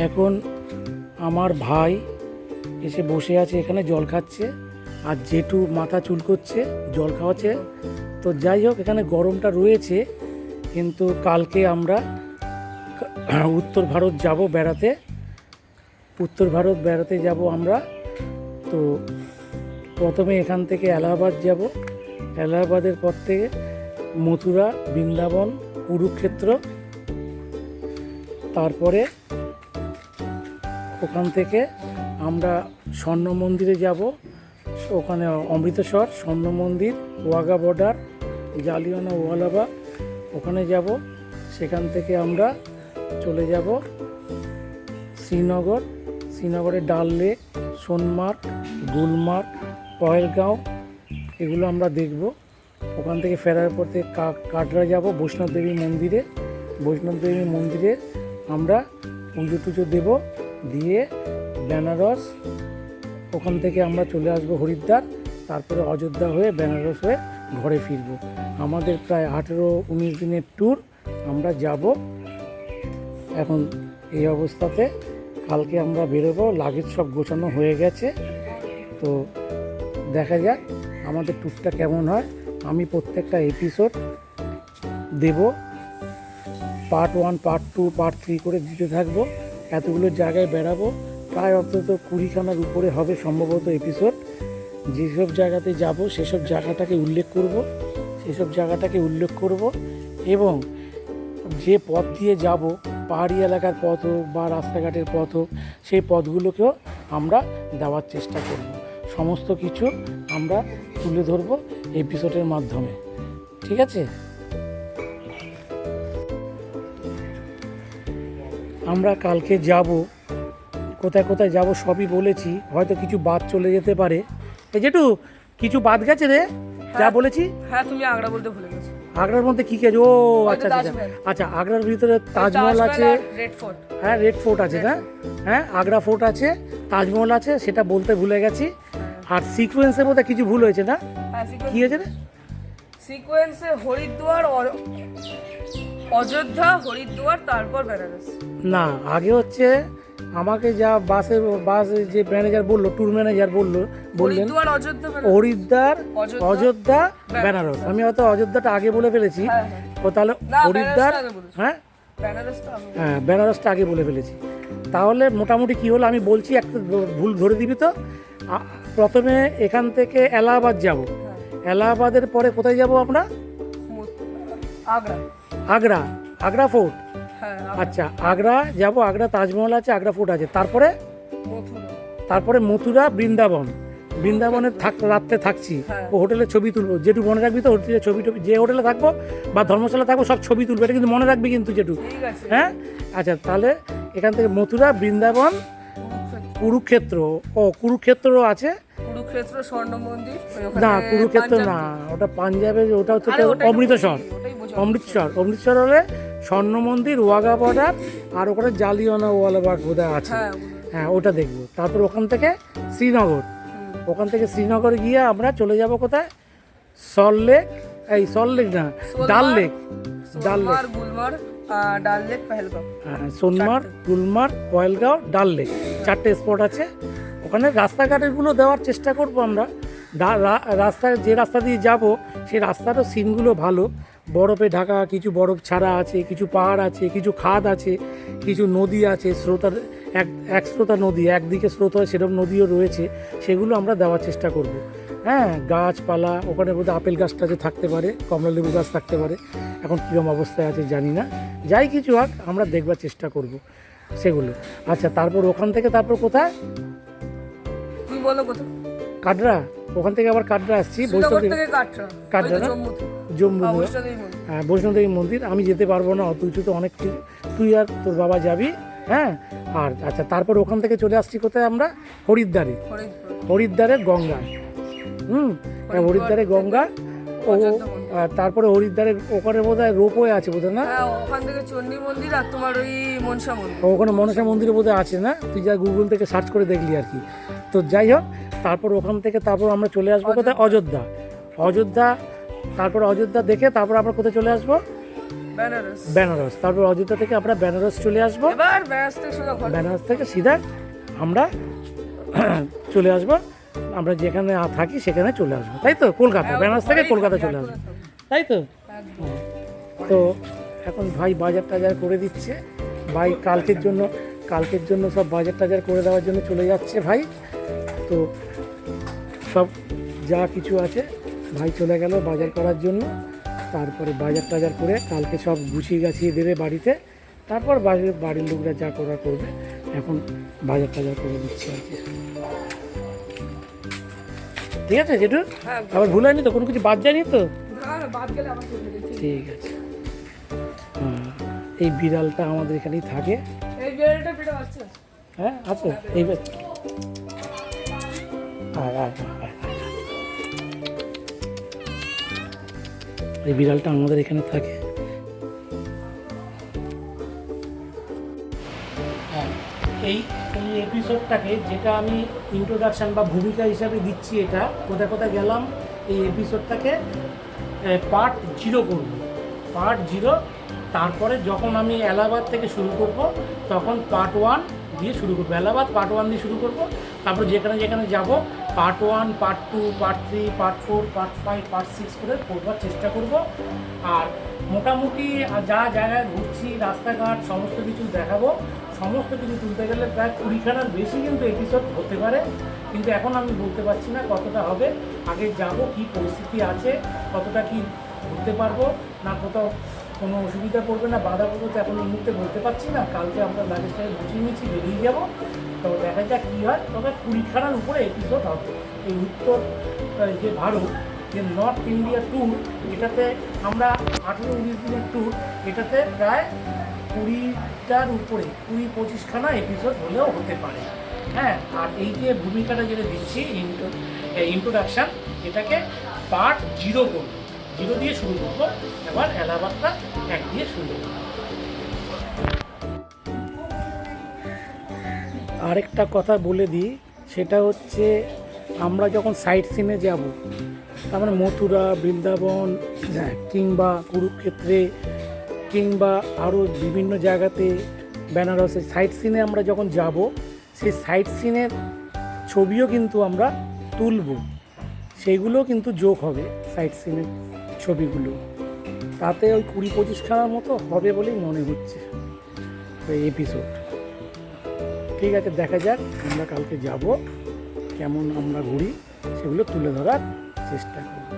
এখন আমার ভাই এসে বসে আছে এখানে, জল খাচ্ছে, আর জেঠু মাথা চুলকোচ্ছে, জল খাওয়াচ্ছে। তো যাই হোক, এখানে গরমটা রয়েছে, কিন্তু কালকে আমরা উত্তর ভারত যাব বেড়াতে। উত্তর ভারত বেড়াতে যাব আমরা। তো প্রথমে এখান থেকে এলাহাবাদ যাব, এলাহাবাদের পর থেকে মথুরা, বৃন্দাবন, কুরুক্ষেত্র, তারপরে ওখান থেকে আমরা স্বর্ণ মন্দিরে যাব। ওখানে অমৃতসর, স্বর্ণ মন্দির, ওয়াঘা বর্ডার, জালিয়ানওয়ালা ওয়ালাবাগ, ওখানে যাব। সেখান থেকে আমরা চলে যাব শ্রীনগর। শ্রীনগরে ডাল লেক, সোনমার্গ, গুলমার্গ, পহেলগাঁও, এগুলো আমরা দেখব। ওখান থেকে ফেরার পর থেকে কাটরা যাব বৈষ্ণব দেবী মন্দিরে। বৈষ্ণব দেবী মন্দিরে আমরা পুজো টুজো দেবো, দিয়ে বেনারস, ওখান থেকে আমরা চলে আসবো হরিদ্বার, তারপরে অযোধ্যা হয়ে বেনারস হয়ে ঘরে ফিরব। আমাদের প্রায় 18-19 দিনের ট্যুর আমরা যাব। এখন এই অবস্থাতে কালকে আমরা বেরোবো, লাগেজ সব গোছানো হয়ে গেছে। তো দেখা যাক আমাদের ট্যুরটা কেমন হয়। আমি প্রত্যেকটা এপিসোড দেব, পার্ট 1, পার্ট 2, পার্ট 3 করে দিতে থাকবো। এতগুলো জায়গায় বেড়াবো, প্রায় অন্তত 20খানার উপরে হবে সম্ভবত এপিসোড। যেসব জায়গাতে যাব সেসব জায়গাটাকে উল্লেখ করব, এবং যে পথ দিয়ে যাব, পাহাড়ি এলাকার পথ হোক বা রাস্তাঘাটের পথ হোক, সেই পথগুলোকেও আমরা দেওয়ার চেষ্টা করব। সমস্ত কিছু আমরা তুলে ধরব এপিসোডের মাধ্যমে, ঠিক আছে? আমরা কালকে যাব, কোথায় কোথায় যাব সবই বলেছি, হয়তো কিছু বাদ চলে যেতে পারে। এই যেটু কিছু বাদ গেছে রে, যা বলেছি। হ্যাঁ, তুমি আগ্রা বলতে ভুলে গেছো। আগ্রার মধ্যে কি আছে? ও আচ্ছা আচ্ছা আচ্ছা, আগ্রার ভিতরে তাজমহল আছে, রেড ফোর্ট। হ্যাঁ রেড ফোর্ট আছে, না হ্যাঁ আগ্রা ফোর্ট আছে, তাজমহল আছে, সেটা বলতে ভুলে গেছি। আর সিকোয়েন্সের মধ্যে কিছু ভুল হয়েছে না? কি হয়েছে রে? সিকোয়েন্সে হরিদ্বার, অযোধ্যা, হরিদ্বার, তারপর বেনারস। না, আগে হচ্ছে আমাকে যা বাস যে ম্যানেজার বললো, ট্যুর ম্যানেজার বললেন হরিদ্বার, অযোধ্যা, বেনারস। আমি হয়তো অযোধ্যাটা আগে বলে ফেলেছি। ও তাহলে হরিদ্বার, হ্যাঁ বেনারসটা আগে বলে ফেলেছি। তাহলে মোটামুটি কি হলো আমি বলছি, একটা ভুল ধরে দিবি তো। প্রথমে এখান থেকে এলাহাবাদ যাব, এলাহাবাদের পরে কোথায় যাব আমরা? আগ্রা ফোর্ট। আচ্ছা, আগ্রা যাব, আগ্রা তাজমহল আছে, আগ্রা ফোর্ট আছে, তারপরে মথুরা, বৃন্দাবনে রাত্রে থাকছি, ও হোটেলে ছবি তুলবো। যেটু মনে রাখবি তো, হোটেলে ছবি যে হোটেলে থাকবো বা ধর্মশালা থাকবো সব ছবি তুলবো, এটা কিন্তু মনে রাখবি কিন্তু যেটু, হ্যাঁ? আচ্ছা, তাহলে এখান থেকে মথুরা, বৃন্দাবন, কুরুক্ষেত্র। ও কুরুক্ষেত্র আছে, কুরুক্ষেত্র স্বর্ণ মন্দির। না কুরুক্ষেত্র না, ওটা পাঞ্জাবে, ওটা হচ্ছে অমৃতসর হলে স্বর্ণ মন্দির, ওয়াঘা বর্ডার, আর ওখানে জালিয়ানওয়ালা বাগ বোধহয় আছে, হ্যাঁ ওটা দেখবো। তারপর ওখান থেকে শ্রীনগর গিয়ে আমরা চলে যাব কোথায়? সল্টলেক না, ডাল লেক, সোনমার্গ, গুলমার্গ, পহেলগাঁও, ডাল লেক, 4টে স্পট আছে। ওখানে রাস্তাঘাটেরগুলো দেওয়ার চেষ্টা করবো আমরা। যে রাস্তা দিয়ে যাব সেই রাস্তারও সিনগুলো ভালো, বরফে ঢাকা, কিছু বরফ ছাড়া আছে, কিছু পাহাড় আছে, কিছু খাদ আছে, কিছু নদী আছে, স্রোতার এক স্রোতা নদী, একদিকে স্রোত হয় সেরকম নদীও রয়েছে, সেগুলো আমরা দেওয়ার চেষ্টা করব। হ্যাঁ, গাছপালা ওখানে বোধহয় আপেল গাছটা যে থাকতে পারে, কমলা লেবু গাছ থাকতে পারে, এখন কীরকম অবস্থায় আছে জানি না। যাই কিছু হোক আমরা দেখবার চেষ্টা করব সেগুলো। আচ্ছা, তারপর ওখান থেকে কোথায়? তুমি বলো কোথায়? কাটরা। ওখান থেকে আবার কাটরা আসছি, কাটরা না, জম্মু, হ্যাঁ বৈষ্ণবদেবী মন্দির। আমি যেতে পারবো না, অত উঁচুতে অনেক কিছু, তুই আর তোর বাবা যাবি, হ্যাঁ। আর আচ্ছা, তারপর ওখান থেকে চলে আসছি কোথায় আমরা? হরিদ্বারে গঙ্গা, হরিদ্বারে গঙ্গা। ও তারপরে হরিদ্বারে ওখানে বোধহয় রোপওয়ে আছে বোধহয়, না? ওখান থেকে চণ্ডী মন্দির আর তোমার ওই মনসা মন্দির, ওখানে মনসা মন্দির বোধহয় আছে, না? তুই যা গুগল থেকে সার্চ করে দেখলি আর কি। তো যাই হোক, তারপর ওখান থেকে আমরা চলে আসবো কোথায়? অযোধ্যা। তারপর অযোধ্যা দেখে তারপর আমরা কোথায় চলে আসবো? বেনারস। বেনারস, তারপর অযোধ্যা থেকে আমরা বেনারস চলে আসবো। এবার বেনারস থেকে সোজা ঘর। বেনারস থেকে সিধা আমরা চলে আসবো, আমরা যেখানে থাকি সেখানে চলে আসবো, তাই তো? কলকাতা, বেনারস থেকে কলকাতা চলে আসবো, তাই তো? একদম। তো এখন ভাই বাজার টাজার করে দিচ্ছে, ভাই কালকের জন্য সব বাজার টাজার করে দেওয়ার জন্য চলে যাচ্ছে ভাই। তো সব যা কিছু আছে ভাই চলে গেল বাজার করার জন্য, তারপরে বাজার টাজার করে কালকে সব গুছিয়ে গাছিয়ে দেবে বাড়িতে, তারপর বাড়ির লোকরা যা করার করবে। এখন বাজার টাজার করে দিচ্ছে আর কি। ঠিক আছে যেটু, হ্যাঁ, আবার ভুল হয়নি তো, কোনো কিছু বাদ যায়নি তো? না না, বাদ গেলে আবার চলে যেতে। ঠিক আছে। হ্যাঁ, এই বিড়ালটা আমাদের এখানেই থাকে। এই বিড়ালটা পেটে বাচ্চা আছে। হ্যাঁ আছে এই আয় আয় আয়। এই বিড়ালটা আমাদের এখানে থাকে। হ্যাঁ, এই এই এপিসোডটাকে যেটা আমি ইন্ট্রোডাকশান বা ভূমিকা হিসাবে দিচ্ছি, এটা কোথায় কোথায় গেলাম, এই এপিসোডটাকে পার্ট 0 করব, পার্ট 0। তারপরে যখন আমি এলাহাবাদ থেকে শুরু করব তখন পার্ট 1 দিয়ে শুরু করবো, এলাহাবাদ পার্ট 1 দিয়ে শুরু করব। তারপর যেখানে যেখানে যাব part 1, part 2, part 3, part 4, part 5, part 6 করে করবার চেষ্টা করব। আর মোটামুটি যা জায়গায় ঘুরছি, রাস্তাঘাট সমস্ত কিছু দেখাবো। সমস্ত কিছু তুলতে গেলে প্রায় 20খানার বেশি কিন্তু এপিসোড হতে পারে, কিন্তু এখন আমি বলতে পারছি না কতটা হবে। আগে যাব, কি পরিস্থিতি আছে, কতটা কি ঘুরতে পারবো না, কোথাও কোনো অসুবিধা পড়বে না, বাধা পড়বে, তো এখন এই মুহূর্তে বলতে পারছি না। কালকে আমরা লাগেজটাকে গুছিয়ে নিচ্ছি, বেরিয়ে যাবো, তো দেখা যাক কী হয়। তবে 20খানার উপরে এপিসোড হবে। এই উত্তর যে ভারত, যে নর্থ ইন্ডিয়া ট্যুর, এটাতে আমরা 18-19 দিনের ট্যুর, এটাতে প্রায় 20টার উপরে 20-25খানা এপিসোড হলেও হতে পারে। হ্যাঁ, আর এই যে ভূমিকাটা যেটা দিচ্ছি ইন্ট্রোডাকশান, এটাকে পার্ট 0 করবো, 0 দিয়ে শুরু করবো। এবার এলাহাবাদটা 1 দিয়ে শুরু করবো। আরেকটা কথা বলে দিই, সেটা হচ্ছে আমরা যখন সাইট সিনে যাব, তার মানে মথুরা, বৃন্দাবন কিংবা কুরুক্ষেত্রে কিংবা আরও বিভিন্ন জায়গাতে, বেনারসে সাইট সিনে আমরা যখন যাব, সেই সাইট সিনের ছবিও কিন্তু আমরা তুলব, সেইগুলো কিন্তু যোগ হবে সাইট সিনের ছবিগুলো। তাতে ওই 20-25খানার মতো হবে বলেই মনে হচ্ছে ওই এপিসোড। ঠিক আছে, দেখা যাক আমরা কালকে যাব, কেমন আমরা ঘুরি সেগুলো তুলে ধরার চেষ্টা করব।